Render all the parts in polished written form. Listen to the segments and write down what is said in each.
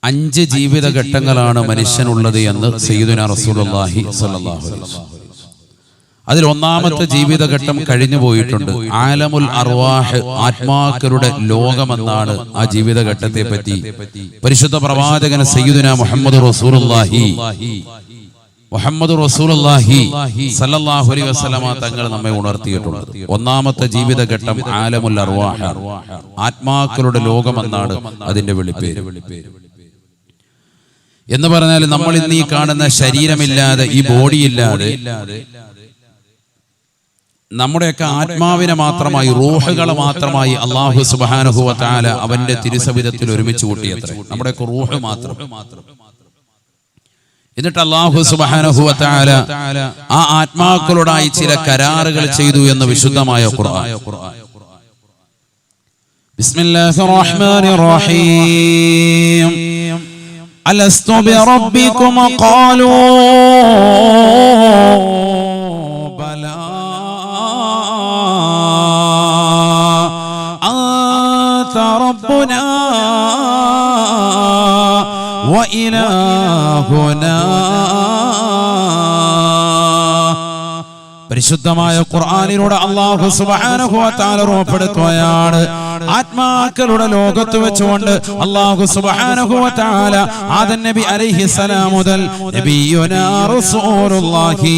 5 ജീവിതഘട്ടങ്ങളാണ് മനുഷ്യനുള്ളത് എന്ന് സയ്യിദുനാ റസൂലുള്ളാഹി സ്വല്ലല്ലാഹു അലൈഹി വസല്ലം. അതിൽ ഒന്നാമത്തെ ജീവിതഘട്ടം കഴിഞ്ഞു പോയിട്ടുണ്ട്. ആലമുൽ അർവാഹ്, ആത്മാക്കളുടെ ലോകമെന്നാണ് ആ ജീവിതഘട്ടത്തെ പറ്റി പരിശുദ്ധ പ്രവാചകൻ സയ്യിദുനാ മുഹമ്മദ് റസൂലുള്ളാഹി സല്ലല്ലാഹു അലൈഹി വസല്ലമ തങ്ങൾ നമ്മെ ഉണർത്തിയിട്ടുണ്ട്. ഒന്നാമത്തെ ജീവിതഘട്ടം ആലമുൽ അർവാഹ്, ആത്മാക്കളുടെ ലോകമെന്നാണ് അതിന്റെ വിളിപ്പേര്. എന്ന് പറഞ്ഞാൽ നമ്മൾ ഇന്ന് ഈ കാണുന്ന ശരീരമില്ലാതെ, ഈ ബോഡിയില്ലാതെ നമ്മുടെയൊക്കെ ആത്മാവിനെ മാത്രമായി, റൂഹുകളെ മാത്രമായി അല്ലാഹു സുബ്ഹാനഹു വ തആല അവന്റെ തിരുസവിധത്തിൽ ഒരുമിച്ച് കൂട്ടിയത്രേ. നമ്മുടെയൊക്കെ റൂഹ് മാത്രം. എന്നിട്ട് അല്ലാഹു സുബ്ഹാനഹു വ തആല ആ ആത്മാക്കളോടായി ചില കരാറുകൾ ചെയ്തു എന്ന് വിശുദ്ധമായ ഖുർആൻ. ബിസ്മില്ലാഹിർ റഹ്മാനിർ റഹീം. അലസ്തു ബിറബ്ബികും ഖാലൂ ബലാ അൻത റബ്ബുനാ വഇലാഹുനാ. പരിശുദ്ധമായ ഖുർആനിലൂടെ അല്ലാഹു സുബ്ഹാനഹു വ തആല ഓർമ്മപ്പെടുത്തുകയാണ്. ആത്മാക്കളുടെ ലോകത്ത് വെച്ചുകൊണ്ട് അല്ലാഹു സുബ്ഹാനഹു വ തആല ആദം നബി അലൈഹിസ്സലാം മുതൽ നബിയുനാ റസൂലുള്ളാഹി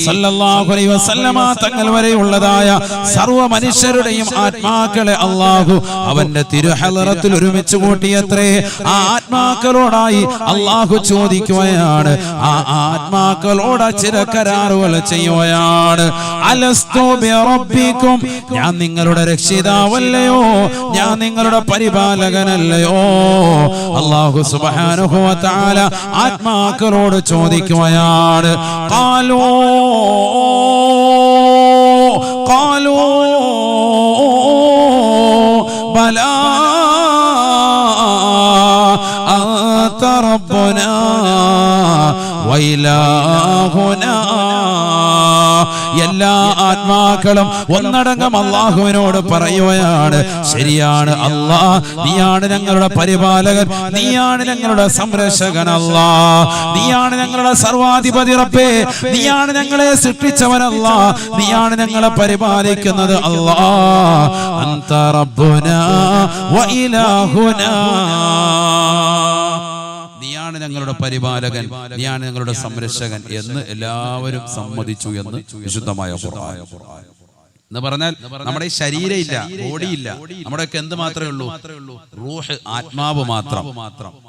സല്ലല്ലാഹു അലൈഹി വസല്ലമ തങ്ങൾ വരെയുള്ളതായ സർവ്വ മനുഷ്യരുടെയും ആത്മാക്കളെ അല്ലാഹു അവന്റെ തിരുഹളറത്തിൽ ഒരുമിച്ച് കൂട്ടിയത്രേ. ആ ആത്മാക്കളോടായി അല്ലാഹു ചോദിക്കുകയാണ്, ആ ആത്മാക്കളോട് ചില കരാറുകൾ ചെയ്യുകയാണ്. അലസ്തു ബിറബ്ബികും, ഞാൻ നിങ്ങളുടെ രക്ഷിതാവല്ലയോ, ഞാൻ നിങ്ങളുടെ പരിപാലകനല്ലയോ? അല്ലാഹു സുബ്ഹാനഹു വ തആല ആത്മാക്കളോട് ചോദിക്കുകയാണ്. ഖാലൂ ബലാ അൻത റബ്ബുനാ വഇലാഹുനാ. എല്ലാ ആത്മാക്കളും ഒന്നടങ്കം അല്ലാഹുവിനോട് പറയുകയാണ്, ശരിയാണ് അല്ലാഹ്, നീയാണ് ഞങ്ങളുടെ പരിപാലകൻ, നീയാണ് ഞങ്ങളുടെ സംരക്ഷകൻ അല്ലാഹ്, നീയാണ് ഞങ്ങളുടെ സർവാധിപതി റബ്ബേ, നീയാണ് ഞങ്ങളെ സൃഷ്ടിച്ചവൻ അല്ലാഹ്, നീയാണ് ഞങ്ങളെ പരിപാലിക്കുന്നത് അല്ലാഹ്. അൻത റബ്ബുനാ വഇലാഹുനാ. നീയാണ് ഞങ്ങളുടെ പരിപാലകൻ, നീയാണ് ഞങ്ങളുടെ സംരക്ഷകൻ എന്ന് എല്ലാവരും സമ്മതിച്ചു എന്ന് വിശുദ്ധമായ ഖുർആൻ. എന്ന് പറഞ്ഞാൽ നമ്മുടെ ശരീരം ഇല്ല, ബോഡിയില്ല, നമ്മുടെയൊക്കെ എന്ത് മാത്രമേ ഉള്ളൂ? റൂഹ്, ആത്മാവ് മാത്രം.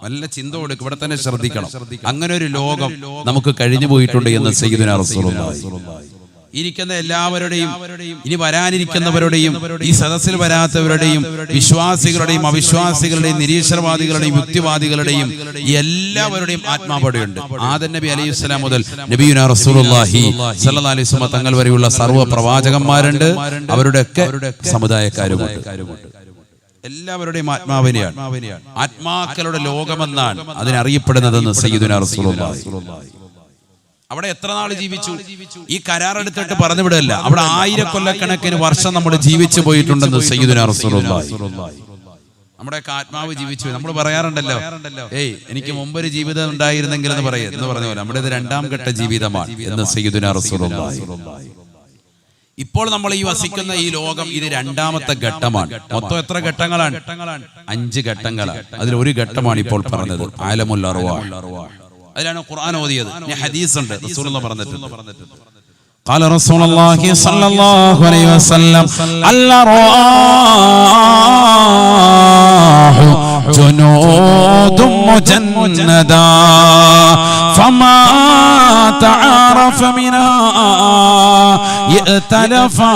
നല്ല ചിന്ത കൊടുക്കും, ഇവിടെ തന്നെ ശ്രദ്ധിക്കണം. അങ്ങനെ ഒരു ലോകം നമുക്ക് കഴിഞ്ഞു പോയിട്ടുണ്ട് എന്ന് സയ്യിദുനാ റസൂലുള്ളാഹി. ഇരിക്കുന്ന എല്ലാവരുടെയും, ഇനി വരാനിരിക്കുന്നവരുടെയും, ഈ സദസ്സിൽ വരാത്തവരുടെയും, വിശ്വാസികളുടെയും അവിശ്വാസികളുടെയും, നിരീശ്വരവാദികളുടെയും യുക്തിവാദികളുടെയും എല്ലാവരുടെയും ആത്മാവടെയുണ്ട്. ആദം നബി അലൈഹിസ്സലാം മുതൽ നബിയുനാ റസൂലുള്ളാഹി സ്വല്ലല്ലാഹു അലൈഹി വസല്ലം തങ്ങൾ വരെയുള്ള സർവ്വ പ്രവാചകന്മാരുണ്ട്, അവരുടെയൊക്കെ സമുദായക്കാരുമുണ്ട്. എല്ലാവരുടെയും ആത്മാവിനെയാണ്, ആത്മാക്കളുടെ ലോകമെന്നാണ് അതിനറിയപ്പെടുന്നതെന്ന് സയ്യിദുനാ റസൂലുള്ളാഹി. അവിടെ എത്ര നാൾ ജീവിച്ചു? ഈ കരാറെടുത്തിട്ട് പറഞ്ഞു വിടല്ല, അവിടെ 1000 കൊല്ലക്കണക്കിന് വർഷം നമ്മൾ ജീവിച്ചു പോയിട്ടുണ്ടെന്ന് സയ്യിദുനാ റസൂലുള്ളാഹി. നമ്മുടെയൊക്കെ ആത്മാവ് ജീവിച്ചു. നമ്മൾ പറയാറുണ്ടല്ലോ, എനിക്ക് മുമ്പൊരു ജീവിതം ഉണ്ടായിരുന്നെങ്കിൽ എന്ന് പറഞ്ഞ പോലെ നമ്മുടെ ഇത് 2ാം ഘട്ട ജീവിതമാണ് എന്ന് സയ്യിദുനാ റസൂലുള്ളാഹി. ഇപ്പോൾ നമ്മൾ ഈ വസിക്കുന്ന ഈ ലോകം ഇത് 2ാമത്തെ ഘട്ടമാണ്. മൊത്തം എത്ര ഘട്ടങ്ങളാണ്? 5 ഘട്ടങ്ങളാണ്. അതിൽ ഒരു ഘട്ടമാണ് ഇപ്പോൾ പറഞ്ഞത്, ആലമുൽ അർവാഹ്. അതിലാണ് ഖുർആൻ ഓതിയത്. ഹദീസ് ഉണ്ട്, റസൂലുള്ളാഹി പറഞ്ഞിട്ടുണ്ട്. ഖാല റസൂലുള്ളാഹി സ്വല്ലല്ലാഹു അലൈഹി വസല്ലം അൽ-അർവാഹു ജുനൂദും മുജന്നദാ ഫമാ തആറഫ മിനാ യഅ്തലഫാ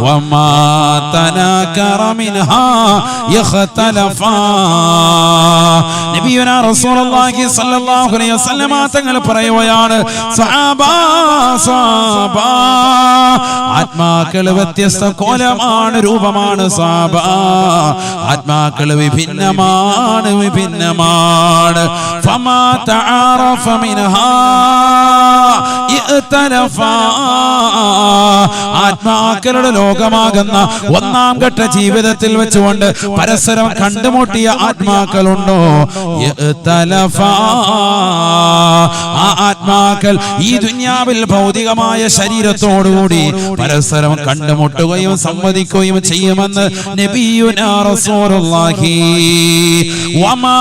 വമാ തനാകറ മിൻഹാ യഖ്തലഫാ. നബിയുനാ റസൂലുള്ളാഹി സ്വല്ലല്ലാഹു അലൈഹി വസല്ലം തങ്ങൾ പറയുകയാണ്, സഹാബാ ആത്മാക്കൾ വ്യത്യസ്ത കോലമാണ്, രൂപമാണ്. സഹാബാ ആത്മാക്കൾ വിഭിന്നമാണ്. ഫമാ തആറഫ മിൻഹാ ആത്മാക്കളുടെ ലോകമാകുന്ന ഒന്നാം ഘട്ട ജീവിതത്തിൽ വെച്ചുകൊണ്ട് പരസ്പരം കണ്ടുമുട്ടിയ ആത്മാക്കളുണ്ടോ? ആ ആത്മാക്കൾ ഈ ദുനിയാവിൽ ഭൗതികമായ ശരീരത്തോടുകൂടി പരസ്പരം കണ്ടുമുട്ടുകയും സംവദിക്കുകയും ചെയ്യുമെന്ന് നബിയുനാ റസൂലുള്ളാഹി. വമാ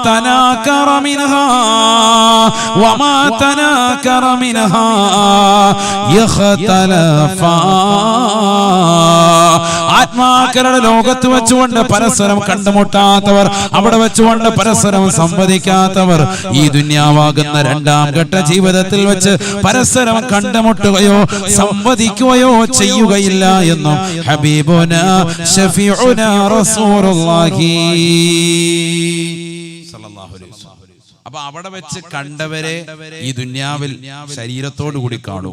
തനാകറ മിൻഹാ വമാ തനാകറ മിൻഹാ യഖ്തലഫാ. ആത്മാക്കളുടെ ലോകത്ത് വെച്ചുകൊണ്ട് പരസ്പരം കണ്ടുമുട്ടാത്തവർ, അവിടെ വെച്ചുകൊണ്ട് പരസ്പരം സംവദിക്കാത്തവർ ഈ ദുനിയാവാകുന്ന രണ്ടാം ഘട്ട ജീവിതത്തിൽ വെച്ച് പരസ്പരം കണ്ടുമുട്ടുകയോ സംവദിക്കുകയോ ചെയ്യുകയില്ല എന്നും ഹബീബുനാ ശഫീഉനാ റസൂലുള്ളാഹി സല്ലല്ലാഹു അലൈഹി വസല്ലം. അപ്പൊ അവിടെ വെച്ച് കണ്ടവരെ ഈ ദുനിയാവിൽ ശരീരത്തോടു കൂടി കാണൂ.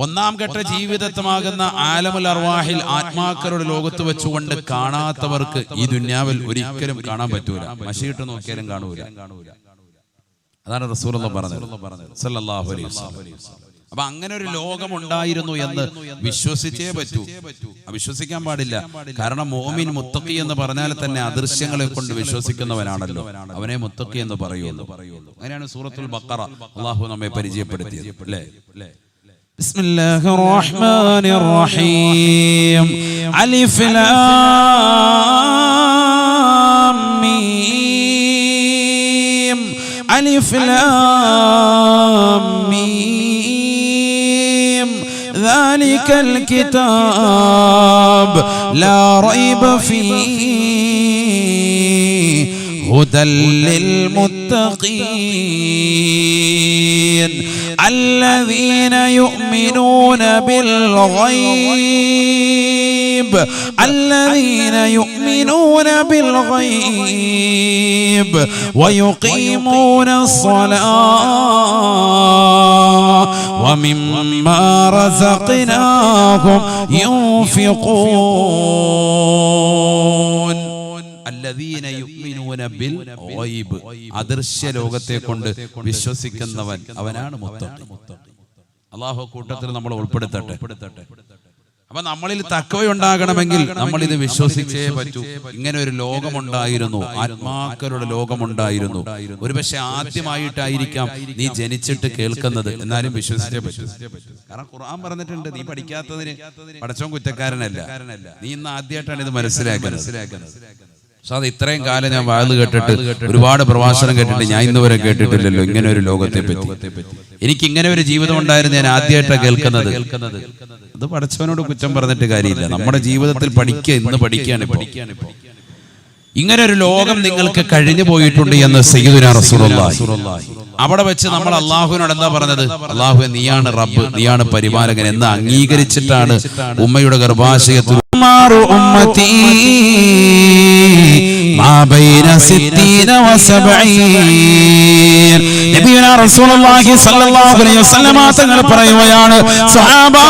ഒന്നാം ഘട്ട ജീവിതത്വമാകുന്ന ആലമുൽ അർവാഹിൽ ആത്മാക്കളുടെ ലോകത്ത് വെച്ചുകൊണ്ട് കാണാത്തവർക്ക് ഈ ദുനിയാവിൽ ഒരിക്കലും കാണാൻ പറ്റൂല. മശീട്ട് നോക്കിയാലും കാണൂല. അതാണ് റസൂലുള്ളാഹി പറഞ്ഞത് സല്ലല്ലാഹു അലൈഹി വസല്ലം. അപ്പൊ അങ്ങനെ ഒരു ലോകം ഉണ്ടായിരുന്നു എന്ന് വിശ്വസിച്ചേ പറ്റൂ. അവിശ്വസിക്കാൻ പാടില്ല. കാരണം മോമിൻ മുത്തഖി എന്ന് പറഞ്ഞാൽ തന്നെ അദൃശ്യങ്ങളെ കൊണ്ട് വിശ്വസിക്കുന്നവനാണല്ലോ, അവനെ മുത്തഖി എന്ന് പറയുള്ളൂ. അങ്ങനെയാണ് സൂറത്തുൽ ബഖറ അല്ലാഹു നമ്മെ പരിചയപ്പെടുത്തിയത്, അല്ലേ? ബിസ്മില്ലാഹിർ റഹ്മാനിർ റഹീം. അലിഫ് ലാം മീം. അലിഫ് ലാം മീം. ദാലികൽ കിതാബ് ലാ റൈബ ഫീഹി هدى للمتقين الذين يؤمنون بالغيب الذين يؤمنون بالغيب ويقيمون الصلاة ومما رزقناهم ينفقون الذين يؤمنون بالغيب. അദൃശ്യ ലോകത്തെ കൊണ്ട് വിശ്വസിക്കുന്നവൻ അവനാണ് മുത്തഖി. അല്ലാഹു കൂട്ടത്തിൽ നമ്മൾ ഉൾപ്പെടുത്തട്ടെ. അപ്പൊ നമ്മളിൽ തഖ്വയുണ്ടാകണമെങ്കിൽ നമ്മൾ ഇത് വിശ്വസിച്ചേ പറ്റൂ. ഇങ്ങനെ ഒരു ലോകമുണ്ടായിരുന്നു, ആത്മാക്കളുടെ ലോകമുണ്ടായിരുന്നു. ഒരുപക്ഷെ ആദ്യമായിട്ടായിരിക്കാം നീ ജനിച്ചിട്ട് കേൾക്കുന്നത്, എന്നാലും വിശ്വസിച്ചേ പറ്റൂ. കാരണം ഖുർആൻ പറഞ്ഞിട്ടുണ്ട്, നീ പഠിക്കാത്തതിന് പടച്ചോൻ കുറ്റക്കാരനല്ല, നീ ഇന്ന് ആദ്യമായിട്ടാണ് ഇത് മനസ്സിലാക്കുന്നത്. അത് ഇത്രയും കാലം ഞാൻ വാഴ്ന്നു കേട്ടിട്ട് ഒരുപാട് പ്രഭാഷണം കേട്ടിട്ട് ഞാൻ ഇന്ന് വരെ കേട്ടിട്ടില്ലല്ലോ ഇങ്ങനെ ഒരു ലോകത്തെ പറ്റി. എനിക്ക് ഇങ്ങനെ ഒരു ജീവിതം ഉണ്ടായിരുന്നു, ഞാൻ ആദ്യമായിട്ടാണ് കേൾക്കുന്നത്. അത് പടച്ചവനോട് കുറ്റം പറഞ്ഞിട്ട് കാര്യമില്ല. നമ്മുടെ ജീവിതത്തിൽ പഠിക്കുക, ഇന്ന് പഠിക്കുകയാണ് ഇപ്പോ. ഇങ്ങനെ ഒരു ലോകം നിങ്ങൾക്ക് കഴിഞ്ഞു പോയിട്ടുണ്ട് എന്ന് സയ്യിദുനാ റസൂലുള്ളാഹി. അവിടെ വെച്ച് നമ്മൾ അള്ളാഹുവിനോട് എന്താ പറഞ്ഞത്? അള്ളാഹു നീയാണ് റബ്ബ്, നീയാണ് പരിപാലകൻ എന്ന് അംഗീകരിച്ചിട്ടാണ് ഉമ്മയുടെ ഗർഭാശയത്തിൽ നബിയുനാ റസൂലുള്ളാഹി സ്വല്ലല്ലാഹു അലൈഹി വസല്ലം തങ്ങൾ പറയുകയാണ്, സ്വഹാബാ,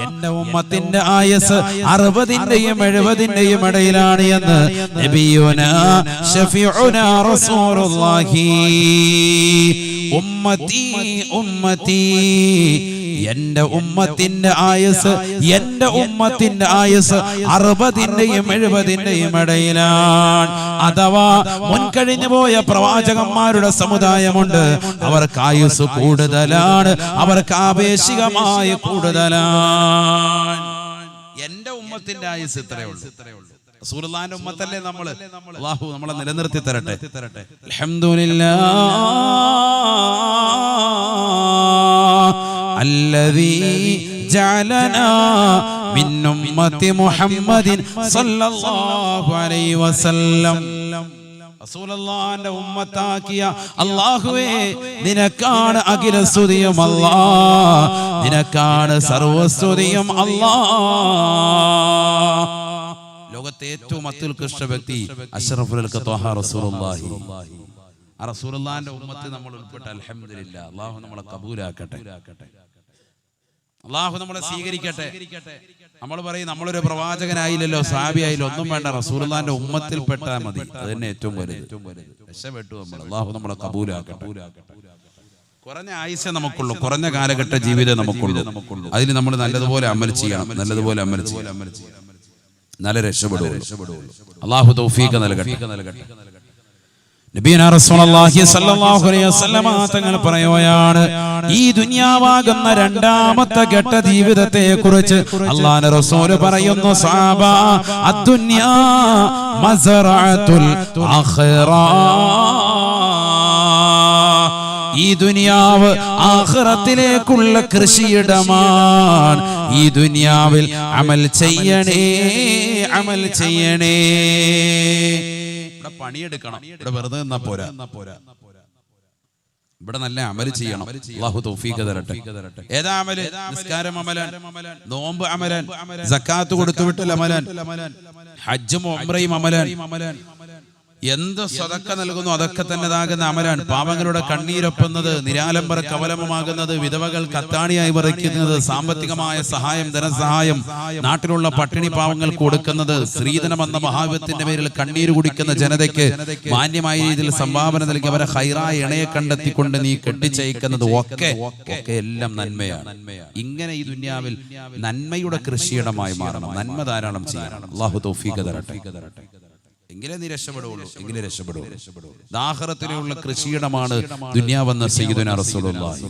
എന്റെ ഉമ്മത്തിന്റെ ആയസ് 60-ന്റെയും 70-ന്റെയും ഇടയിലാണ് എന്ന് നബിയുനാ ശഫീഉനാ റസൂലുള്ളാഹി. ഉമ്മത്തി ഉമ്മത്തി, എന്റെ ഉമ്മത്തിന്റെ ആയസ് 60-ന്റെയും 70-ന്റെയും ഇടയിലാണ്. അഥവാ മുൻകഴിഞ്ഞു പോയ പ്രവാചകന്മാരുടെ സമുദായമുണ്ട്, അവർക്ക് ആയുസ് കൂടുതലാണ്, അവർക്ക് ആവേശികമായി കൂടുതലാണ്. എന്റെ ഉമ്മത്തിന്റെ ആയുസ് ഇത്രയേ ഉള്ളൂ. റസൂലുള്ളാഹിന്റെ ഉമ്മത്തല്ലേ നമ്മള്. അല്ലാഹു നമ്മളെ നിലനിർത്തി തരട്ടെ. അൽഹംദുലില്ലാഹ് الذي جعلنا من أمة محمد صلى الله عليه وسلم. റസൂലുള്ളാഹിന്റെ ഉമ്മത്താക്കിയ അല്ലാഹുവേ, നിനക്കാണ് അഖില സ്തുതിയും അല്ലാഹ്, നിനക്കാണ് സർവസ്തുതിയും അല്ലാഹ്. ലോകത്തെ ഏറ്റവും അത്യുത്കൃഷ്ട വ്യക്തി അഷ്റഫുൽ ഖൽഖ് റസൂലുള്ളാഹി. ആ റസൂലുള്ളാഹിന്റെ ഉമ്മത്തിൽ നമ്മൾ ഉൾപ്പെട്ട അൽഹംദുലില്ലാഹ്. അല്ലാഹു നമ്മളെ കബൂലാക്കട്ടെ. അള്ളാഹു നമ്മളെ സ്വീകരിക്കട്ടെ. നമ്മൾ പറയും നമ്മളൊരു പ്രവാചകനായില്ലല്ലോ, സഹാബിയായില്ലോ, ഒന്നും വേണ്ട, റസൂലുള്ളാഹിന്റെ ഉമ്മത്തിൽ പെട്ടാൽ മതി, അത് തന്നെ ഏറ്റവും വലുത്. രക്ഷപ്പെട്ടു നമ്മൾ. അള്ളാഹു നമ്മളെ കബൂലാക്കട്ടെ. കുറഞ്ഞ ആയുസ്സേ നമുക്കുള്ളൂ, കുറഞ്ഞ കാലഘട്ട ജീവിതം നമുക്കുള്ളൂ. അതിൽ നമ്മൾ നല്ലതുപോലെ അമൽ ചെയ്യണം, നല്ലതുപോലെ അമൽ ചെയ്യണം, നല്ല രക്ഷപ്പെടുള്ളൂ. അള്ളാഹു തൗഫീഖ് നൽകട്ടെ. നബിയനാ റസൂലുള്ളാഹി സ്വല്ലല്ലാഹു അലൈഹി വസല്ലമ തങ്ങൾ പറയുകയാണ്, ഈ ദുനിയാവാകുന്ന രണ്ടാമത്തെ ഘട്ട ജീവിതത്തെ കുറിച്ച് അല്ലാഹുവിന്റെ റസൂൽ പറയുന്നു, സഹാബ അദ്ദുനിയാ മസ്റഅത്തുൽ ആഖിറ. ഈ ദുനിയാവ് ആഖിറത്തിലേക്കുള്ള കൃഷിയിടമാണ്. ഈ ദുനിയാവിൽ അമൽ ചെയ്യണേ, അമൽ ചെയ്യണേ. ഇവിടെ പണിയെടുക്കണം, ഇവിടെ വെറുതെ നിന്നാ പോരാ, ഇവിടെ നല്ല അമൽ ചെയ്യണം. അല്ലാഹു തൗഫീഖ് തരട്ടെ. ഏതാ അമല്? നിസ്കാരം അമലാൻ, നോമ്പ് അമലാൻ, സക്കാത്ത് കൊടുത്തുവിട്ടൽ അമലാൻ, ഹജ്ജും ഉംറയും അമലാൻ. എന്ത് സദക്ക നൽകുന്നു അതൊക്കെ തന്നെതാകുന്ന അമലാണ്. പാവങ്ങളുടെ കണ്ണീരൊപ്പുന്നത്, നിരാലംബര കവലമാകുന്നത്, വിധവകൾ കത്താണിയായി വരയ്ക്കുന്നത്, സാമ്പത്തികമായ സഹായം, ധനസഹായം, നാട്ടിലുള്ള പട്ടിണി പാവങ്ങൾക്ക് കൊടുക്കുന്നത്, സ്ത്രീധനം എന്ന മഹാവിപത്തിന്റെ പേരിൽ കണ്ണീര് കുടിക്കുന്ന ജനതയ്ക്ക് മാന്യമായ രീതിയിൽ സംഭാവന നൽകി അവരെ ഹൈറായ ഇണയെ കണ്ടെത്തിക്കൊണ്ട് നീ കെട്ടിച്ചയക്കുന്നത് ഒക്കെ എല്ലാം നന്മയാണ്. ഇങ്ങനെ ഈ ദുനിയാവിൽ നന്മയുടെ കൃഷിയിടമായി മാറണം, നന്മ ധാരാളം ചെയ്യണം. അല്ലാഹു തൗഫീഖ് തരട്ടെ. എങ്കിലേ നീ രക്ഷപ്പെടുള്ളൂ, എങ്കിലേ രക്ഷപ്പെടുള്ളൂ. ആഖിറത്തിലുള്ള കൃഷിയിടമാണ് ദുനിയാവെന്ന സയ്യിദുനാ റസൂലുള്ളാഹി.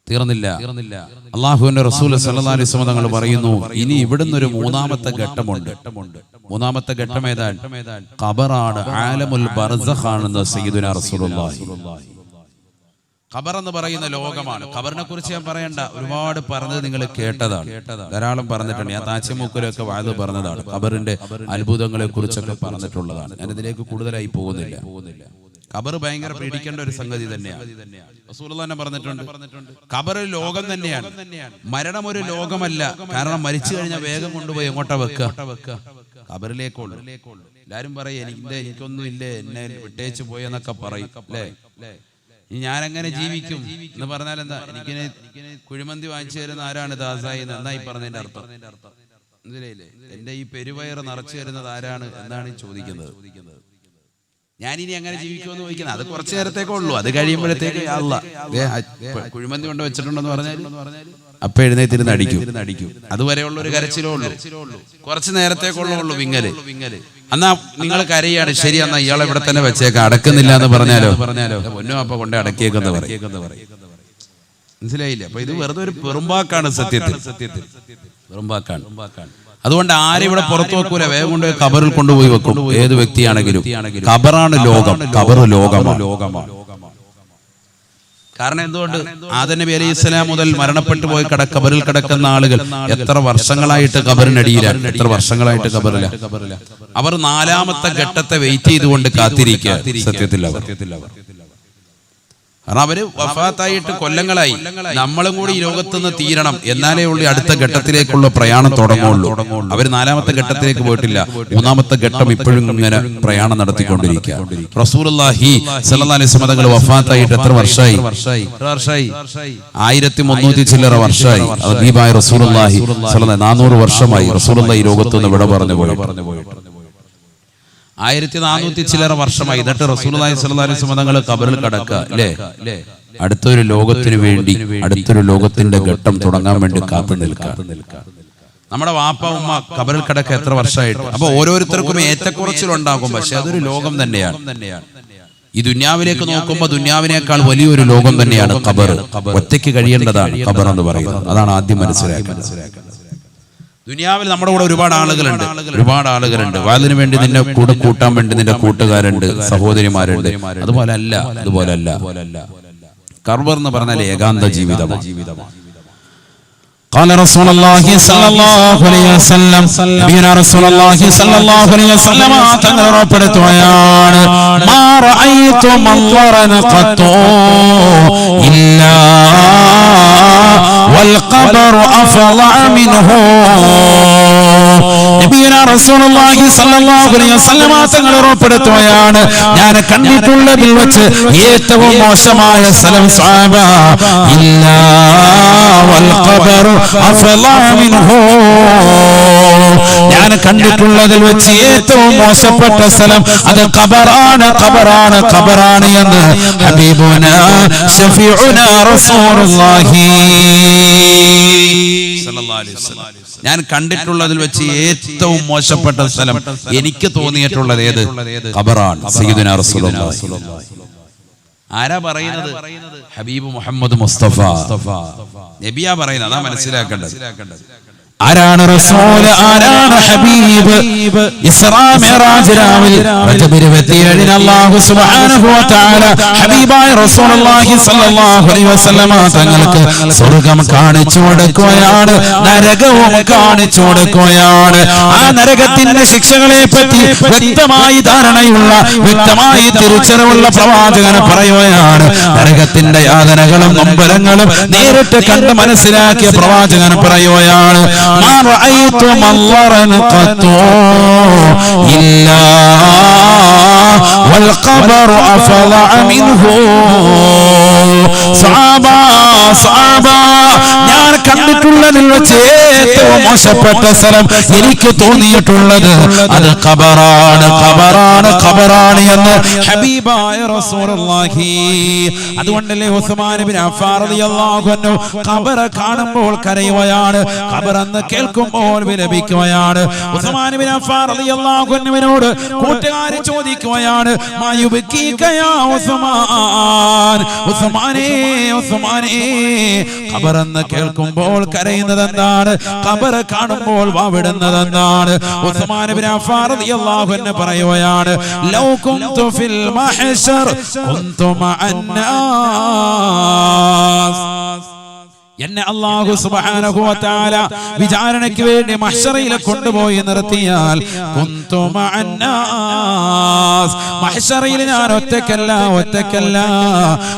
തീർന്നില്ല. അല്ലാഹുവിന്റെ റസൂൽ സല്ലല്ലാഹു അലൈഹി വസല്ലം തങ്ങൾ പറയുന്നു, ഇനി ഇവിടുന്ന് ഒരു മൂന്നാമത്തെ ഘട്ടമുണ്ട്. മൂന്നാമത്തെ ഘട്ടം ഏതാണ്? ഖബറാണ്, ആലമുൽ ബർസഖ് ആണെന്ന് സയ്യിദുനാ റസൂലുള്ളാഹി. ഖബർ എന്ന് പറയുന്ന ലോകമാണ്. ഖബറിനെ കുറിച്ച് ഞാൻ പറയണ്ട, ഒരുപാട് പറഞ്ഞത് നിങ്ങൾ കേട്ടതാണ്, ധാരാളം പറഞ്ഞിട്ടുണ്ട്. ഞാൻ താച്ചിമൂക്കിലൊക്കെ വാഴ പറഞ്ഞതാണ്, ഖബറിന്റെ അത്ഭുതങ്ങളെ കുറിച്ചൊക്കെ പറഞ്ഞിട്ടുള്ളതാണ്. ഞാൻ ഇതിലേക്ക് കൂടുതലായി പോകുന്നില്ല. ഖബർ ഭയങ്കര പേടിക്കേണ്ട ഒരു സംഗതി തന്നെയാണ്. റസൂലുള്ളാഹി തന്നെ പറഞ്ഞിട്ടുണ്ട്, ഖബർ ലോകം തന്നെയാണ്, മരണം ഒരു ലോകമല്ല. കാരണം മരിച്ചു കഴിഞ്ഞാൽ വേഗം കൊണ്ടുപോയി എങ്ങോട്ടാ വെക്കുക? ഖബറിലേക്കുള്ളൂ. എല്ലാരും പറയും എനിക്കൊന്നും ഇല്ലേ, എന്നെ വിട്ടേച്ചു പോയെന്നൊക്കെ പറയും അല്ലേ. ഞാനെങ്ങനെ ജീവിക്കും എന്ന് പറഞ്ഞാൽ എന്താ? എനിക്ക് കുഴിമന്തി വാങ്ങിച്ചു തരുന്ന ആരാണ്? ദാസായി നന്നായി പറഞ്ഞതിന്റെ അർത്ഥം മനസ്സിലായില്ലേ? എന്റെ ഈ പെരുവയറ് നിറച്ചു തരുന്നത് ആരാണ് എന്നാണ് ചോദിക്കുന്നത്. ഞാനിനി എങ്ങനെ ജീവിക്കുമെന്ന് ചോദിക്കുന്നത്. അത് കുറച്ചു നേരത്തേക്കേ ഉള്ളൂ, അത് കഴിയുമ്പോഴത്തേക്ക് കുഴിമന്തി കൊണ്ട് വെച്ചിട്ടുണ്ടെന്ന് പറഞ്ഞാൽ അപ്പൊ എഴുന്നേറ്റിരുന്ന് അടിക്കും. അതുവരെയുള്ള ഒരു കരച്ചിലേ ഉള്ളൂ, കുറച്ചു നേരത്തേക്കുള്ളൂ വിങ്ങല്. എന്നാ നിങ്ങൾ കരയാണ്, ശരി, എന്നാ ഇയാളെ ഇവിടെ തന്നെ വെച്ചേക്കാം, അടക്കുന്നില്ല എന്ന് പറഞ്ഞാലോ ഒന്നും അപ്പൊ കൊണ്ടേ അടക്കിയേക്കെന്ന് പറയും. മനസ്സിലായില്ല? അപ്പൊ ഇത് വെറുതെ ഒരു പെറുമ്പാക്കാണ്, സത്യത്തിൽ പെറുമ്പാക്കാണ്. അതുകൊണ്ട് ആരും ഇവിടെ പുറത്തു വെക്കൂല, വേഗം കൊണ്ട് ഖബറിൽ കൊണ്ടുപോയി വെക്കും. ഏത് വ്യക്തിയാണെങ്കിലും ഖബറാണ് ലോകം, ഖബർ ലോകമാണ്. കാരണം എന്തുകൊണ്ട്? ആദം നബി അലൈഹിസ്സലാം മുതൽ മരണപ്പെട്ടു പോയി ഖബറിൽ കിടക്കുന്ന ആളുകൾ എത്ര വർഷങ്ങളായിട്ട് ഖബറിനടിയിലാണ്, എത്ര വർഷങ്ങളായിട്ട് ഖബറില. അവർ നാലാമത്തെ ഘട്ടത്തെ വെയിറ്റ് ചെയ്തുകൊണ്ട് കാത്തിരിക്കുക. സത്യത്തിൽ കാരണം അവര് വഫാത്തായിട്ട് കൊല്ലങ്ങളായി. നമ്മളും കൂടി ഈ ലോകത്തുനിന്ന് തീരണം, എന്നാലേ ഉള്ളൂ അടുത്ത ഘട്ടത്തിലേക്കുള്ള പ്രയാണം തുടങ്ങുള്ളൂ. അവർ നാലാമത്തെ ഘട്ടത്തിലേക്ക് പോയിട്ടില്ല, മൂന്നാമത്തെ ഘട്ടം ഇപ്പോഴും ഇങ്ങനെ പ്രയാണം നടത്തിക്കൊണ്ടിരിക്കുക. റസൂലുള്ളാഹി സ്വല്ലല്ലാഹു അലൈഹി വസല്ലം തങ്ങൾ വഫാത്തായിട്ട് എത്ര വർഷമായി? 1300 ചില്ലറ വർഷമായി. ഹബീബായ റസൂലുള്ളാഹി സ്വല്ലല്ലാഹു 400 വർഷമായി റസൂലുള്ളാഹി ലോകത്തുനിന്ന് വിട പറഞ്ഞു പോയി. 1400 ചില്ലറ വർഷമായി. എന്നിട്ട് റസൂലുള്ളാഹി സ്വല്ലല്ലാഹു അലൈഹി വസല്ലം തങ്ങൾ ഖബറിൽ കിടക്കുക അല്ലേ. അടുത്തൊരു ലോകത്തിന് വേണ്ടി, അടുത്തൊരു ലോകത്തിന്റെ ഘട്ടം തുടങ്ങാൻ വേണ്ടി കാത്തു നിൽക്കുക. നമ്മുടെ വാപ്പ ഉമ്മ ഖബറിൽ കിടക്ക എത്ര വർഷമായിട്ട്. അപ്പൊ ഓരോരുത്തർക്കും ഏറ്റക്കുറച്ചിലുണ്ടാകും, പക്ഷെ അതൊരു ലോകം തന്നെയാണ്. ഈ ദുനിയാവിലേക്ക് നോക്കുമ്പോൾ ദുനിയാവിനേക്കാൾ വലിയൊരു ലോകം തന്നെയാണ് ഖബർ. ഒറ്റയ്ക്ക് കഴിയേണ്ടതാണ് ഖബർ എന്ന് പറയുന്നത്. അതാണ് ആദ്യം മനസ്സിലാക്കുക. ദുനിയാവിൽ നമ്മുടെ കൂടെ ഒരുപാട് ആളുകളുണ്ട്. വാലിന് വേണ്ടി നിന്നെ കൂടെ കൂട്ടാൻ വേണ്ടി നിന്റെ കൂട്ടുകാരുണ്ട്, സഹോദരിമാരുണ്ട്. അതുപോലെ അല്ല ഖബർ എന്ന് പറഞ്ഞാൽ ഏകാന്ത ജീവിതമാണ്. قال رسول الله صلى الله عليه وسلم نبينا رسول الله صلى الله عليه وسلم തങ്ങളോടപ്പെടുത്തുകയാണ്, ما رأيت منظرا قط إلا والقبر أفظع منه. നബിയുനാ റസൂലുള്ളാഹി സ്വല്ലല്ലാഹു അലൈഹി വസല്ലം തങ്ങൾ ഉറപ്പെടുത്തുകയാണ്, ഞാൻ കണ്ടിട്ടുള്ളതിൽ വെച്ച് ഏറ്റവും മോശമായ സ്ഥലം സ്വഹാബ ഇല്ലാ വൽ ഖബറു അഫളാ മിൻഹു. ഞാൻ കണ്ടിട്ടുള്ളതിൽ വെച്ച് ഏറ്റവും മോശപ്പെട്ട സ്ഥലം അത് ഖബറാണ്, ഖബറാണ്, ഖബറാണ് എന്ന് ഹബീബുനാ ശഫീഉനാ റസൂലുള്ളാഹി സ്വല്ലല്ലാഹു അലൈഹി വസല്ലം. ഞാൻ കണ്ടിട്ടുള്ളതിൽ വെച്ച് ഏറ്റവും മോശപ്പെട്ട സ്ഥലം എനിക്ക് തോന്നിയിട്ടുള്ളത് ഏത്? ഖബറാണ്. സയ്യിദുനാ റസൂലുള്ളാഹി. ആരാ പറയുന്നത്? ഹബീബ് മുഹമ്മദ് മുസ്തഫ നബിയാ പറയുന്നത്. അതാ മനസ്സിലാക്കേണ്ടത്. ആരാണ് റസൂൽ, ആരാണ് ഹബീബ്? ഇസ്രാ മിഅ്റാജ് രാവിൽ റജബ് 27 അല്ലാഹു സുബ്ഹാനഹു വ തആല ഹബീബായ റസൂലുള്ളാഹി സ്വല്ലല്ലാഹു അലൈഹി വസല്ലം തങ്ങൾക്ക് സ്വർഗ്ഗം കാണിച്ചു കൊടുക്കുകയാണ്, നരകവും കാണിച്ചു കൊടുക്കുകയാണ്. ആ നരകത്തിന്റെ ശിക്ഷകളെ പറ്റി വ്യക്തമായി ധാരണയുള്ള, വ്യക്തമായി തിരിച്ചറിവുള്ള പ്രവാചകൻ പറയുകയാണ്. നരകത്തിന്റെ യാതനകളും നൊമ്പരങ്ങളും നേരിട്ട് കണ്ട് മനസ്സിലാക്കിയ പ്രവാചകൻ പറയുകയാണ്, ما رأيت منظرا قط إلا والقبر أفظع منه. ഞാൻ കണ്ടിട്ടുള്ളതിൽ വെച്ച് ഏറ്റവും മോശപ്പെട്ട സ്ഥലം എനിക്ക് തോന്നിയിട്ടുള്ളത് അത് ഖബറാണ്, ഖബറാണ്, ഖബറാണ് എന്ന് ഹബീബായ റസൂലുള്ളാഹി. അതുകൊണ്ടല്ലേ ഉസ്മാൻ ഇബ്നു അഫ്ഫാൻ റളിയല്ലാഹു അൻഹു ഖബർ കാണുമ്പോൾ കരയുകയാണ്, ഖബർ എന്ന് കേൾക്കുമ്പോൾ വിലപിക്കുകയാണ്. ഉസ്മാൻ ഇബ്നു അഫ്ഫാൻ റളിയല്ലാഹു അൻഹുവിനോട് കൂട്ടുകാർ ചോദിക്കുകയാണ്, മായുബിക യാ ഉസ്മാൻ, ഉസ്മാനേ, ഉസ്മാനേ, ഖബർ എന്ന് കേൾക്കുമ്പോൾ കരയുന്നത് എന്താണ്? ഖബർ കാണുമ്പോൾ വാവിടുന്നത് എന്താണ്? ഉസ്മാൻ ഇബ്നു അഫ്ഫാൻ റളിയല്ലാഹു അൻഹു പറയുകയാണ്, ലൗ കുന്തു ഫിൽ മഹ്ശർ കുന്തു മഅന്നാസ്. എന്നെ അല്ലാഹു സുബ്ഹാനഹു വ തആല വിചാരണയ്ക്ക് വേണ്ടി മഹ്ശറയിൽ കൊണ്ടുപോയി നിർത്തിയാൽ കുന്തു മഅന്നാസ്, മഹ്ശറയിൽ ഞാൻ ഒറ്റയ്ക്കല്ല, ഒറ്റയ്ക്കല്ല,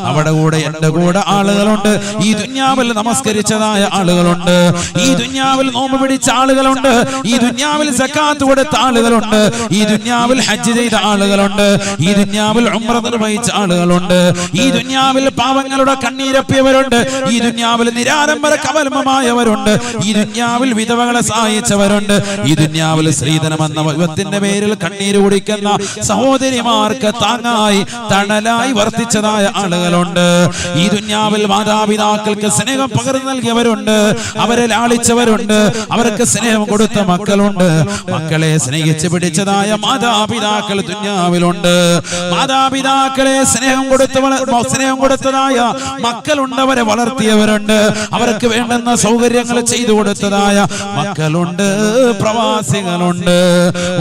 അവിടെ കൂടെ എന്റെ കൂടെ ആളുകളുണ്ട്. ഈ ദുനിയാവിൽ നമസ്കരിച്ചതായ ആളുകളുണ്ട്, ഈ ദുനിയാവിൽ നോമ്പ് പിടിച്ച ആളുകളുണ്ട്, ഈ ദുനിയാവിൽ സക്കാത്ത് കൊടുത്ത ആളുകളുണ്ട്, ഈ ദുനിയാവിൽ ഹജ്ജ് ചെയ്ത ആളുകളുണ്ട്, ഈ ദുനിയാവിൽ ഉംറ നിർവഹിച്ച ആളുകളുണ്ട്, ഈ ദുനിയാവിൽ പാവങ്ങളുടെ കണ്ണീരപ്പിയവരുണ്ട്, ഈ ദുനിയാവിൽ നിരാലംബര കവൽമമായവരുണ്ട്, ഈ ദുനിയാവിൽ വിധവകളെ സഹായിച്ചവരുണ്ട്, ഈ ദുനിയാവിൽ സ്ത്രീധനം എന്ന വിപത്തിന്റെ പേരിൽ കണ്ണീര് കുടിക്കുന്ന സഹോദരിമാർക്ക് താങ്ങായി തണലായി വർത്തിച്ചതായ ആളുകളുണ്ട്, ഈ ദുനിയാവിൽ മാതാപിതാക്കൾക്ക് സ്നേഹം പകർന്നു നൽകിയവരുണ്ട്, അവരെ ലാളിച്ചവരുണ്ട്, അവർക്ക് സ്നേഹം കൊടുത്ത മക്കളുണ്ട്, മക്കളെ സ്നേഹിച്ച് പിടിച്ചതായ മാതാപിതാക്കൾ ദുനിയാവിലുണ്ട്, മാതാപിതാക്കളെ സ്നേഹം കൊടുത്തതായ മക്കളുണ്ട്, അവരെ വളർത്തിയവരുണ്ട്, അവർക്ക് വേണ്ടുന്ന സൗകര്യങ്ങൾ ചെയ്തു കൊടുത്തതായ മക്കളുണ്ട്, പ്രവാസികളുണ്ട്,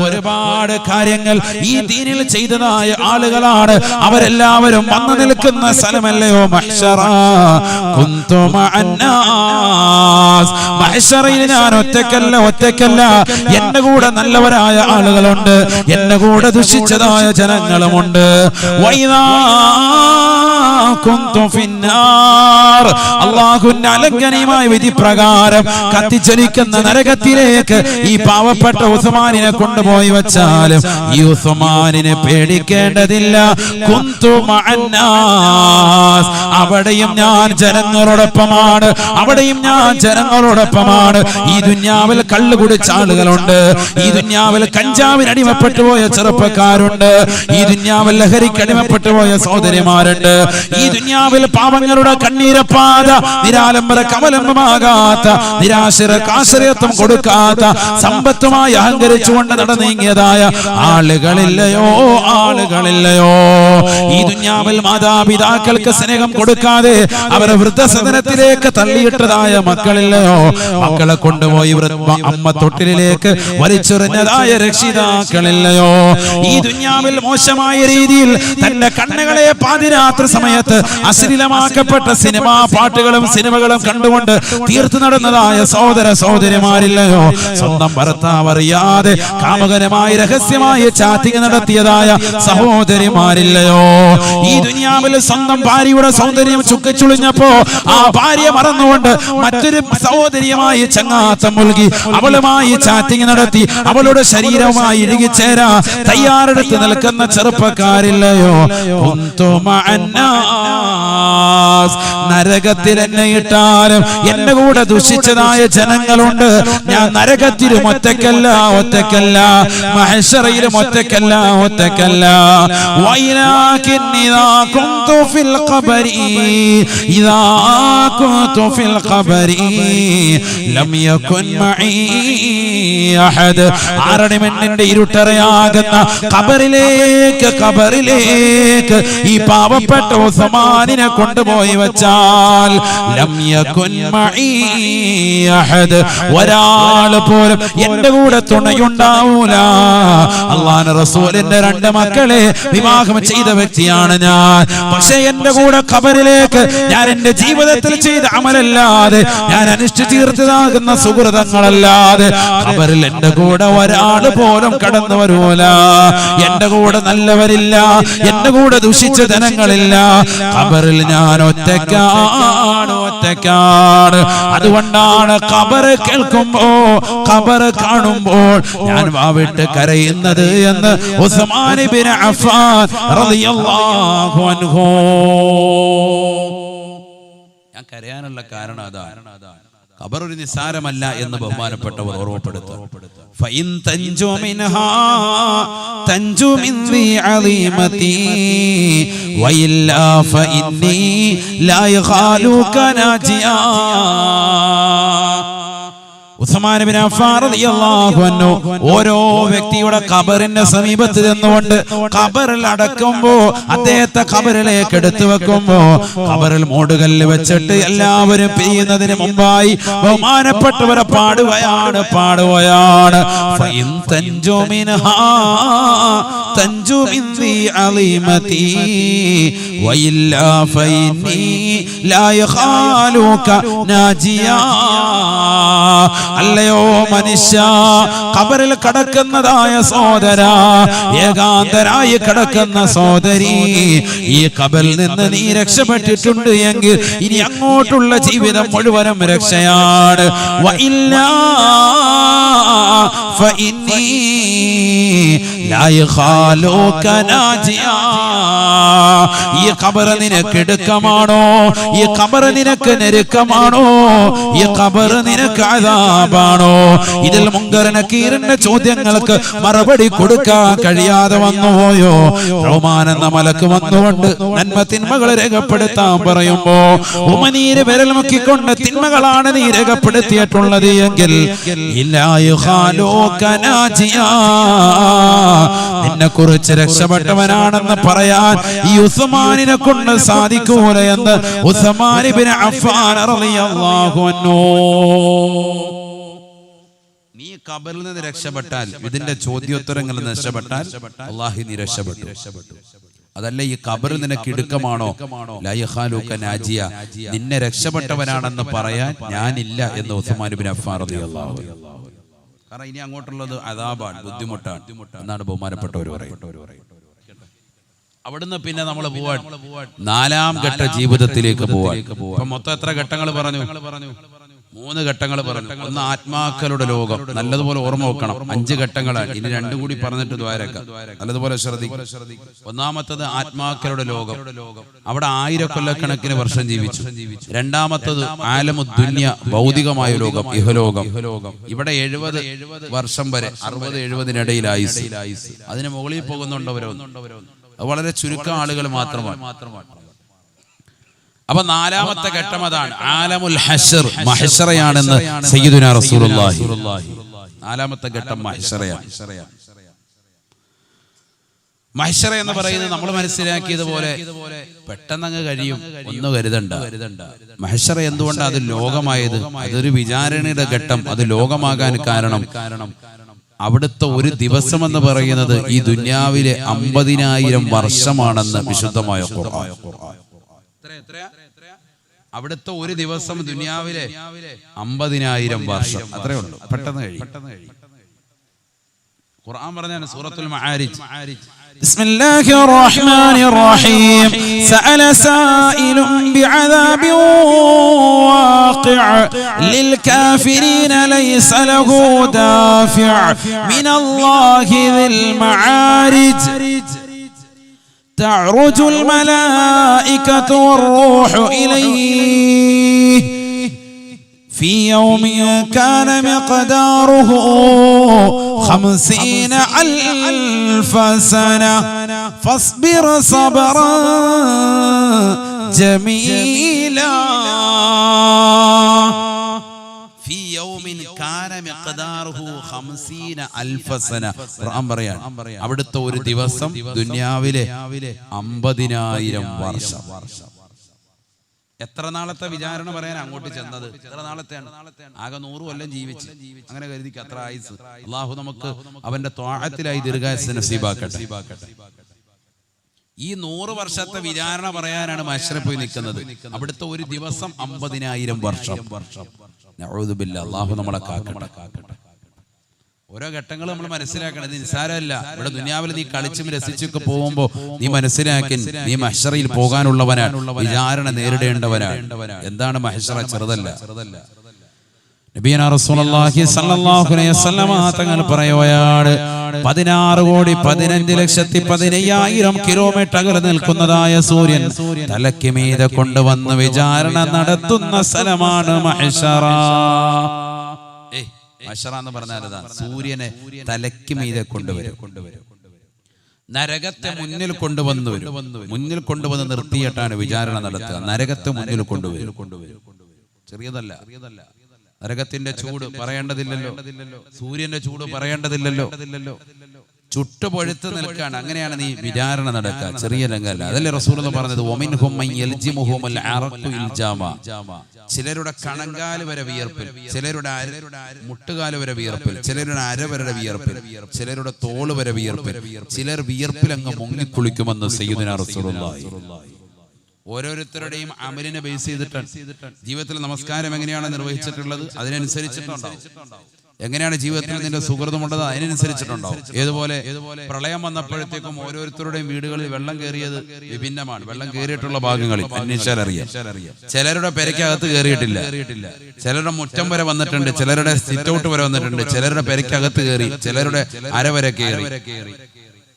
ഒരുപാട് കാര്യങ്ങൾ ഈ ദീനിൽ ചെയ്തതായ ആളുകളാണ്. അവരെല്ലാവരും വന്നു നിൽക്കുന്ന സ്ഥലമല്ലയോ മഹ്ശറ. കുന്തു മഅന്നാസ്, മഹ്ശറയിൽ ഞാൻ ഒറ്റയ്ക്കല്ല, ഒറ്റയ്ക്കല്ല, എന്റെ കൂടെ നല്ലവരായ ആളുകളുണ്ട്, എന്റെ കൂടെ ദുഷിച്ചതായ ജനങ്ങളുമുണ്ട്. വൈദാ കുന്തു ഫിന്നാർ, അല്ലാഹുവിന്റെ അലംഘനീയമായ വിധി പ്രകാരം കത്തിച്ചൊലിക്കുന്ന നരകത്തിലേക്ക് ഈ പാവപ്പെട്ട ഉസ്മാനിനെ കൊണ്ടുപോയി വെച്ചാലും ഈ ഉസ്മാനിനെ പേടിക്കേണ്ടതില്ല. കുന്തു മഅന്നാസ്, അവിടെയും ഞാൻ ജനങ്ങളോടൊപ്പമാണ്, അവിടെയും ഞാൻ ജനങ്ങളോടൊപ്പമാണ്. ഈ ദുനിയാവിൽ കള്ളു കുടിച്ച ആളുകളുണ്ട്, ഈ ദുനിയാവിൽ കഞ്ചാവിന് അടിമപ്പെട്ടു പോയ ചെറുപ്പക്കാരുണ്ട്, ഈ ദുനിയാവിൽ ലഹരിക്ക് അടിമപ്പെട്ടു പോയ സഹോദരിമാരുണ്ട്, ഈ ദുനിയാവിൽ പാവങ്ങളുടെ കണ്ണീരപ്പാത, നിരാലംബര കവലംബമാകാത്ത, നിരാശർക്ക് ആശ്രയത്വം കൊടുക്കാത്ത, സമ്പത്തുമായി അഹങ്കരിച്ചുകൊണ്ട് നടന്നീങ്ങിയതായ ആളുകളില്ലയോ, ആളുകളില്ലയോ? ഈ ദുനിയാവിൽ മാതാപിതാക്കൾക്ക് സ്നേഹം കൊടുക്കാതെ അവരെ വൃദ്ധസദനത്തിലേക്ക് തള്ളിയിട്ടതായ മക്കളില്ലയോ? മക്കളെ കൊണ്ടുപോയി അമ്മ തൊട്ടിലേക്ക് വലിച്ചെറിഞ്ഞതായ രക്ഷിതാക്കളില്ലയോ? ഈ ദുനിയാവിൽ മോശമായ രീതിയിൽ തന്റെ കണ്ണുകളെ പാതിരാത്രി സമയത്ത് അശ്ലീലമാക്കപ്പെട്ട സിനിമാ പാട്ടുകളും സിനിമകളും സിനിമകളും കണ്ടുകൊണ്ട് തീർത്തു നടന്നതായ സഹോദര സഹോദരിമാരില്ലയോ? സ്വന്തം ഭർത്താവ് അറിയാതെ കാമകരമായി രഹസ്യമായി ചാറ്റിംഗ് നടത്തിയതായ സഹോദരിമാരില്ലയോ? ഈ ദുനിയാവിൽ സ്വന്തം ഭാര്യയുടെ സൗന്ദര്യം ചുക്കിച്ചുളിഞ്ഞപ്പോ ആ ഭാര്യ മറന്നുകൊണ്ട് മറ്റൊരു സഹോദരിയുമായി ചങ്ങാത്തം മുൽകി അവളുമായി ചാറ്റിംഗ് നടത്തി അവളുടെ ശരീരവുമായി ഇഴുകിച്ചേരാ തയ്യാറെടുത്ത് നിൽക്കുന്ന ചെറുപ്പക്കാരില്ലയോ? നരകത്തിൽ എന്നെ ഇട്ടാലും എന്റെ കൂടെ ദുഷിച്ചതായ ജനങ്ങളുണ്ട്. ഞാൻ നരകത്തിലും ഒറ്റക്കല്ല, ഒറ്റക്കല്ല. മഹ്ശറയിലും ഒറ്റക്കല്ല, ഒറ്റക്കല്ല. ഇദാ കുന്തു ഫിൽ ഖബരി ലം യകുൻ മഈ അഹദ്. ആരണിമെന്നിന്റെ ഇരുട്ടറയാകുന്ന ഖബറിലേക്ക് ഈ പാവപ്പെട്ട ഉസ്മാനിനെ കൊണ്ടുപോയി വെച്ചാൽ ലം യകുൻ മഈ അഹദ്, ഒരാൾ പോലും എന്റെ കൂടെ തുണയുണ്ടാവൂല. അല്ലാഹുവിന്റെ റസൂലിന്റെ 2 മക്കളെ വിവാഹം ചെയ്ത വ്യക്തിയാണ് ഞാൻ. പക്ഷേ എന്റെ കൂടെ ഖബറിലേക്ക് ഞാൻ എന്റെ ജീവിതത്തിൽ ചെയ്ത അമലല്ലാതെ ഞാൻ അനുഷ്ഠിച്ചു തീർത്തതാകുന്ന സുഹൃതങ്ങളല്ലാതെ ഖബറിൽ എന്റെ കൂടെ ഒരാൾ പോലും കടന്നു വരൂല. എന്റെ കൂടെ നല്ലവരില്ല, എന്റെ കൂടെ ദുഷിച്ച ജനങ്ങളില്ല. ഖബറിൽ ഞാൻ ഒറ്റയ്ക്കാണ്, ഒറ്റയ്ക്കാണ്. അതുകൊണ്ടാണ് ഖബർ കേൾക്കുമ്പോ, ഖബർ കാണുമ്പോൾ ഞാൻ വാവിട്ട് കരയുന്നത് എന്ന് ഉസ്മാൻ ഇബ്നു അഫ്ഫാൻ റളിയല്ലാഹു അൻഹു. ഞാൻ കരയാനുള്ള കാരണം അതാണ്. ഖബർ ഒരു നിസാരമല്ല എന്ന് ബഹുമാനപ്പെട്ടവർ ഓർമ്മപ്പെടുത്തും. ഫഇൻ തൻജു മിൻഹാ തൻജു മിൻ ദി അളീമതി വഇല്ലാ ഫഇന്നി ലാ യഖാലുക നാജിയാ. ഉസ്മാൻ ഇബ്നു അഫ്ഫാൻ റളിയല്ലാഹു അൻഹു ഓരോ വ്യക്തിയുടെ ഖബറിന്റെ സമീപത്ത് നിന്നുകൊണ്ട് ഖബറിൽ അടക്കുമ്പോ അദ്ദേഹത്തെ ഖബറിലേക്ക് എടുത്തു വെക്കുമ്പോ ഖബറിൽ മൂടുകല്ല് വെച്ചിട്ട് എല്ലാവരും പിരിയുന്നതിന് മുമ്പായി ബഹുമാനപ്പെട്ടവരെ പാടുകയാണ് ഫഇൻ തൻജു മിൻഹാ തൻജു മിൻ ദി അളീമതി വഇല്ലാ ഫഇന്നി ലാ യഖാലുക നാജിയാ. അല്ലയോ മനുഷ്യ, ഖബറിൽ കടക്കുന്നതായ സഹോദര, ഏകാന്തരായി കിടക്കുന്ന സഹോദരി, ഈ ഖബറിൽ നിന്ന് നീ രക്ഷപ്പെട്ടിട്ടുണ്ട് എങ്കിൽ ഇനി അങ്ങോട്ടുള്ള ജീവിതം മുഴുവനും രക്ഷയാണ്. വഇല്ലാ ഫഇന്നി ലാ യഖാലുക നാജിയാ. ഈ ഖബർ നിനക്ക് ഇടുക്കമാണോ? ഈ ഖബർ നിനക്ക് ഞെരുക്കമാണോ? ഈ ഖബർ നിനക്ക് അദാബാണോ? ഇതിൽ മുങ്കർ നക്കീറിന്റെ ചോദ്യങ്ങൾക്ക് മറുപടി കൊടുക്കാൻ കഴിയാതെ വന്നുപോയോ? റഹ്മാൻ എന്ന മലക്ക് വന്നുകൊണ്ട് നന്മ തിന്മകളെ രേഖപ്പെടുത്താൻ പറയുമ്പോ ഉമനീര് വിരൽ മുക്കിക്കൊണ്ട് തിന്മകളാണ് നീ രേഖപ്പെടുത്തിയിട്ടുള്ളത് എങ്കിൽ നിന്നെ കുറിച്ച് രക്ഷപ്പെട്ടവനാണെന്ന് പറയാൻ ഈ ഉസ്മാനിനെ കൊണ്ട് സാധിക്കൂല എന്ന് ഉസ്മാൻ ഇബ്നു അഫ്ഫാൻ റളിയല്ലാഹു അൻഹു. നീ ഖബറിൽ നിന്ന് രക്ഷപ്പെട്ടാൽ, ഇതിന്റെ ചോദ്യോത്തരങ്ങളിൽ നിന്ന് രക്ഷപ്പെട്ടാൽ അല്ലാഹു നീ രക്ഷപ്പെട്ടു. അതല്ല ഈ ഖബർ നിനക്ക് ഇടുക്കമാണോ? ലാ യഖാലുക നാജിയ, നിന്നെ രക്ഷപ്പെട്ടവനാണെന്ന് പറയാൻ ഞാനില്ല എന്ന് ഉസ്മാൻ ഇബ്നു അഫ്ഫാൻ റളിയല്ലാഹു അൻഹു. കാരണം ഇനി അങ്ങോട്ടുള്ളത് അദാബാണ്, ബുദ്ധിമുട്ടാണ് എന്നാണ് ബഹുമാനപ്പെട്ടവർ പറയുന്നത്. അവിടുന്ന് പിന്നെ നമ്മൾ പോവാൻ 4ാം ഘട്ട ജീവിതത്തിലേക്ക് പോവാൻ. ഇപ്പൊ മൊത്തം എത്ര ഘട്ടങ്ങൾ പറഞ്ഞു? 3 ഘട്ടങ്ങൾ പറഞ്ഞു. ഒന്ന് ആത്മാക്കളുടെ ലോകം, നല്ലതുപോലെ ഓർമ്മ വെക്കണം. 5 ഘട്ടങ്ങളാണ്. ഇനി 2 കൂടി പറഞ്ഞിട്ട് ദ്വാരക്ക, നല്ലതുപോലെ ശ്രദ്ധിക്കും. ഒന്നാമത്തത് ആത്മാക്കളുടെ ലോകം, അവിടെ 1000 കൊല്ലക്കണക്കിന് വർഷം ജീവിച്ചു. രണ്ടാമത്തത് ആലമുദ്ദുന്യ, ഭൗതികമായ ലോകം, ഇഹലോകം. ഇവിടെ 70 വർഷം വരെ, 60-70 ആയുസ്. അതിന് മുകളിൽ പോകുന്നുണ്ടവരോ? വളരെ ചുരുക്കം ആളുകൾ മാത്രമാണ്. അപ്പൊ 4ാമത്തെ ഘട്ടം അതാണ്, ആലമുൽ ഹശ്ർ, മഹ്ശറയാണെന്ന് സയ്യിദുനാ റസൂലുള്ളാഹി. 4ാമത്തെ ഘട്ടം മഹ്ശറയാണ്. മഹ്ശറ എന്ന് പറയുന്നത് നമ്മൾ മനസ്സിലാക്കിയതുപോലെ പെട്ടെന്ന് അങ്ങ് കഴിയും ഒന്ന് കരുതണ്ട. മഹ്ശറ എന്തുകൊണ്ടാണ് അത് ലോകമായത്? അതൊരു വിചാരണയുടെ ഘട്ടം. അത് ലോകമാകാൻ കാരണം അവിടുത്തെ ഒരു ദിവസം എന്ന് പറയുന്നത് ഈ ദുനിയാവിലെ 50,000 വർഷമാണെന്ന് വിശുദ്ധമായ ഖുർആൻ. അവിടുത്തെ ഒരു ദിവസം ദുനിയാവിലെ 50,000 വർഷം. അത്രേ ഉള്ളൂ. പെട്ടെന്ന് കഴിയും. ഖുർആൻ പറഞ്ഞാണ് സൂറത്തുൽ മആരിജ്. بسم الله الرحمن الرحيم سأل سائل بعذاب واقع للكافرين ليس له دافع من الله ذي المعارج تعرج الملائكة والروح إليه في يوم كان مقداره 50,000 سنة فاصبر صبرا جميلا في يوم كان مقداره 50,000 سنة. ഖുർആൻ പറയാണ് അവിടുത്തെ ഒരു ദിവസം ദുനിയാവിലെ 50,000 വർഷം. എത്ര നാളത്തെ വിചാരണ പറയാൻ അങ്ങോട്ട് ചെന്നത്? എത്ര നാളത്തെയാണ്? ആകെ 100 കൊല്ലം ജീവിച്ച്, അങ്ങനെ കരുതിക്ക് അത്ര ആയുസ്. അള്ളാഹു നമുക്ക് അവന്റെ ത്വാഅത്തിലായി ദീർഘായുസ്സ് നസീബാക്കട്ടെ. ഈ 100 വർഷത്തെ വിചാരണ പറയാനാണ് മഹ്ശറിൽ പോയി നിൽക്കുന്നത്. അവിടുത്തെ ഒരു ദിവസം 50,000 വർഷം. നഊദു ബില്ലാഹ്, അള്ളാഹു നമ്മളെ കാക്കട്ടെ. ഓരോ ഘട്ടങ്ങൾ നമ്മൾ മനസ്സിലാക്കണം. ഇത് നിസ്സാരമല്ല. ഇവിടെ ദുനിയാവിൽ നീ കളിച്ചും രസിച്ചൊക്കെ പോകുമ്പോ നീ മനസ്സിലാക്കി നീ മഹ്ശറിൽ പോകാനുള്ളവനാണ്, വിചാരണ നേരിടേണ്ടവനാണ്. എന്താണ് മഹ്ശറ? ചെറുതല്ല. നബിയന റസൂലുള്ളാഹി സ്വല്ലല്ലാഹു അലൈഹി വസല്ലമ തങ്ങൾ പറയുകയാണ് 16,15,15,000 കിലോമീറ്റർ അകലെ നിൽക്കുന്നതായ സൂര്യൻ തലയ്ക്ക് മീതെ കൊണ്ടുവന്ന് വിചാരണ നടത്തുന്ന സ്ഥലമാണ് മഹ്ശറ. മഹ്ശറ എന്ന് പറഞ്ഞാൽ സൂര്യനെ തലയ്ക്ക് മീതെ കൊണ്ടുവരും. നരകത്തെ മുന്നിൽ കൊണ്ടുവന്ന് നിർത്തിയിട്ടാണ് വിചാരണ നടത്തുക. നരകത്തെ മുന്നിൽ കൊണ്ടുവരും. ചെറിയതല്ല. നരകത്തിന്റെ ചൂട് പറയേണ്ടതില്ലല്ലോ, സൂര്യന്റെ ചൂട് പറയേണ്ടതില്ലല്ലോ. ചുട്ടുപൊഴുത്ത് നിൽക്കാണ്. അങ്ങനെയാണ് നീ വിചാരണ നടക്കുക. ചെറിയ രംഗമല്ല. അതല്ലേ റസൂലുള്ളാഹി പറഞ്ഞത്, വമിൻഹും മൻ യൽജിമുഹുൽ അറഖു ഇൽജാമ. ചിലരുടെ കണങ്കാല് വരെ വിയർപ്പിൽ, ചിലരുടെ മുട്ടുകാല് വരെ വിയർപ്പിൽ, ചിലരുടെ അരവരുടെ വിയർപ്പിൽ, ചിലരുടെ തോള് വരെ വിയർപ്പിൽ, ചിലർ വിയർപ്പിൽ അങ്ങ് മുങ്ങിക്കുളിക്കുമെന്ന് സയ്യിദുനാ റസൂലുള്ളാഹി. ഓരോരുത്തരുടെയും അമലിനെ ബേസ് ചെയ്തിട്ടാണ് ജീവിതത്തിൽ നമസ്കാരം എങ്ങനെയാണ് നിർവഹിച്ചിട്ടുള്ളത് അതിനനുസരിച്ചിട്ടുണ്ടാവും. എങ്ങനെയാണ് ജീവിതത്തിൽ നിന്റെ സുഹൃതമുള്ളത് അതിനനുസരിച്ചിട്ടുണ്ടാവും. ഏതുപോലെ പ്രളയം വന്നപ്പോഴത്തേക്കും ഓരോരുത്തരുടെയും വീടുകളിൽ വെള്ളം കയറിയത് വിഭിന്നമാണ്. വെള്ളം കയറിയിട്ടുള്ള ഭാഗങ്ങളിൽ അന്വേഷിച്ചാൽ അറിയാം. ചിലരുടെ പെരയ്ക്കകത്ത് കയറിയിട്ടില്ല, ചിലരുടെ മുറ്റം വരെ വന്നിട്ടുണ്ട്, ചിലരുടെ സിറ്റ് ഔട്ട് വരെ വന്നിട്ടുണ്ട്, ചിലരുടെ പെരയ്ക്കകത്ത് കയറി, ചിലരുടെ അര വരെ കയറി,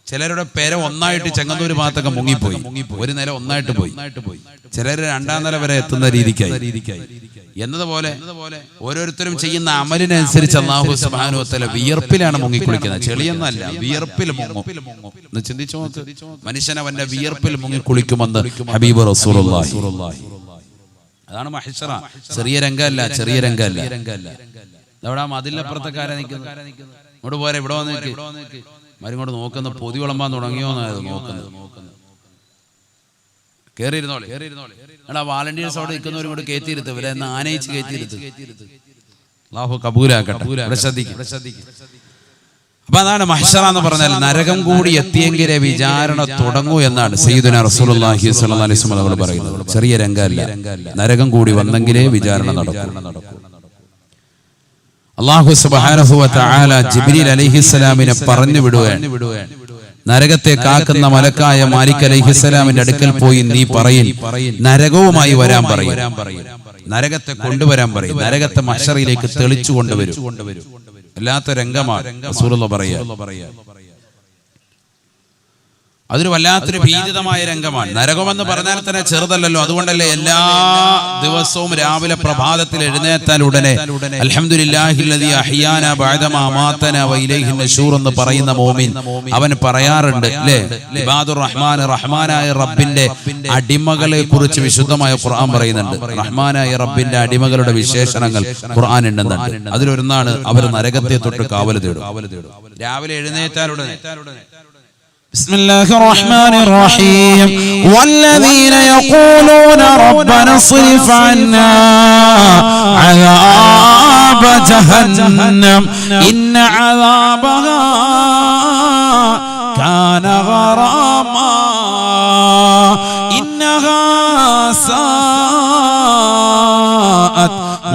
ചിലരുടെ പെര ഒന്നായിട്ട് ചെങ്ങന്നൂർ ഭാഗത്തൊക്കെ മുങ്ങിപ്പോയി, ഒരു നില ഒന്നായിട്ട് പോയി, ചിലർ 2ാം നില വരെ എത്തുന്ന രീതിക്കായി. എന്നതുപോലെ ഓരോരുത്തരും ചെയ്യുന്ന അമലിനനുസരിച്ച് അല്ലാഹു സുബ്ഹാനഹു വ തആല വിയർപ്പിലാണ് മുങ്ങിക്കുളിക്കുന്നത്. ചെളിയൊന്നല്ല, വിയർപ്പിൽ മുങ്ങും. ഒന്ന് ചിന്തിച്ചു നോക്ക്, മനുഷ്യൻ അവന്റെ വിയർപ്പിൽ മുങ്ങിക്കുളിക്കുമെന്ന് ഹബീബ് റസൂലുള്ളാഹി. അതാണ് മഹ്ശറ. ചെറിയ രംഗമല്ല, ചെറിയ രംഗമല്ല. അവിടെ ആ മതിലപ്പുറത്തേക്കാരെ നിൽക്കുന്നത്. ഇങ്ങോട്ട് പോരെ, ഇവിടെ വന്ന് നിൽക്ക്. മരിങ്ങോട്ട് നോക്കുന്ന പൊതി വിളമ്പാൻ തുടങ്ങിയോന്നായത് നോക്കുന്നത്. കേറിയിരുന്നോളെ. എടാ വാളണ്ടിയേഴ്സ് അവിടെ നിൽക്കുന്നവരും കൂടെ കയറ്റിയിരുത്ത്, ഇവരെ എന്ന് ആനയിച്ച് കയറ്റിയിരുത്ത്. അല്ലാഹു കബൂലാക്കട്ടെ. ശ്രദ്ധിക്കും. അപ്പൊ അതാണ് മഹ്ശറ എന്ന് പറഞ്ഞാൽ നരകം കൂടി എത്തിയെങ്കിലേ വിചാരണ തുടങ്ങൂ എന്നാണ് സയ്യിദുനാ റസൂലുള്ളാഹി സ്വല്ലല്ലാഹു അലൈഹി വസല്ലം പറയുന്നത്. ചെറിയ രംഗമല്ല, നരകം കൂടി വന്നെങ്കിലേ വിചാരണ നടക്കൂ. അല്ലാഹു സുബ്ഹാനഹു വ തആല ജിബ്രീൽ അലൈഹിസ്സലാമിനെ പറഞ്ഞു വിടുകയാണ്. നരകത്തെ കാക്കുന്ന മലക്കായ മാലിക് അലൈഹിസ്സലാമിന്റെ അടുക്കൽ പോയി നീ പറയും, നരകവുമായി വരാൻ പറയും, നരകത്തെ കൊണ്ടുവരാൻ പറയും, നരകത്തെ മഹ്ശറിലേക്ക് തെളിച്ചു കൊണ്ടുവരും. വല്ലാത്ത രംഗമാണ് റസൂലുള്ളാഹി പറയാ. അതൊരു വല്ലാത്തൊരു ഭീതിതമായ രംഗമാണ്. നരകമെന്ന് പറഞ്ഞാൽ തന്നെ ചെറുതല്ലല്ലോ. അതുകൊണ്ടല്ലേ എല്ലാ ദിവസവും രാവിലെ പ്രഭാതത്തിൽ എഴുന്നേറ്റാൽ ഉടനെ അൽഹംദുലില്ലാഹില്ലദീ അഹ്യാനാ ബഅദമാ അമാതനാ വ ഇലൈഹി നശൂർ എന്ന് പറയുന്ന മോമിൻ അവൻ പറയാറുണ്ട് അല്ലേ. ഇബാദുർ റഹ്മാൻ, റഹ്മാനായ റബ്ബിന്റെ അടിമകളെ കുറിച്ച് വിശുദ്ധമായ ഖുർആൻ പറയുന്നുണ്ട്. റഹ്മാനായ റബ്ബിന്റെ അടിമകളുടെ വിശേഷണങ്ങൾ ഖുർആൻ ഉണ്ടെന്നുണ്ട്. അതിലൊന്നാണ് അവർ നരകത്തെ തൊട്ട് കാവൽ തേടും. രാവിലെ എഴുന്നേറ്റാൽ ഉടനെ بسم الله الرحمن الرحيم والذين يقولون ربنا اصرف عنا عذاب جهنم إن عذابها كان غراما إنها ساءت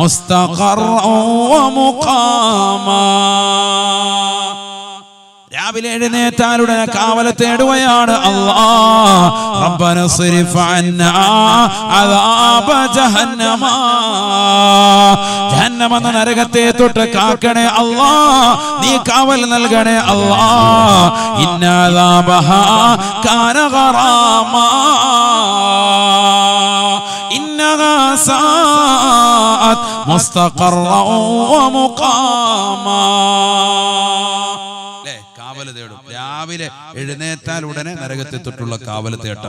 مستقرا ومقاما രാവിലെ എഴുന്നേറ്റാലുടനെ കാവല് തേടുകയാണ് അല്ലാഹ് റബ്ബന സ്രിഫ് അന്നാ അദാബ ജഹന്നമ ജഹന്നമ എന്ന നരകത്തെ തൊട്ട് കാക്കണേ അല്ലാഹ് നീ കാവൽ നൽകണേ അല്ലാഹ് ഇന്ന അദാബഹാ കാന ഗറാമ ഇന്നഹാ സാഅത് മുസ്തഖറ വമുഖാമ കാവല് തേടും രാവിലെ എഴുന്നേറ്റാൽ ഉടനെ നരകത്തെ തൊട്ടുള്ള കാവല് തേട്ട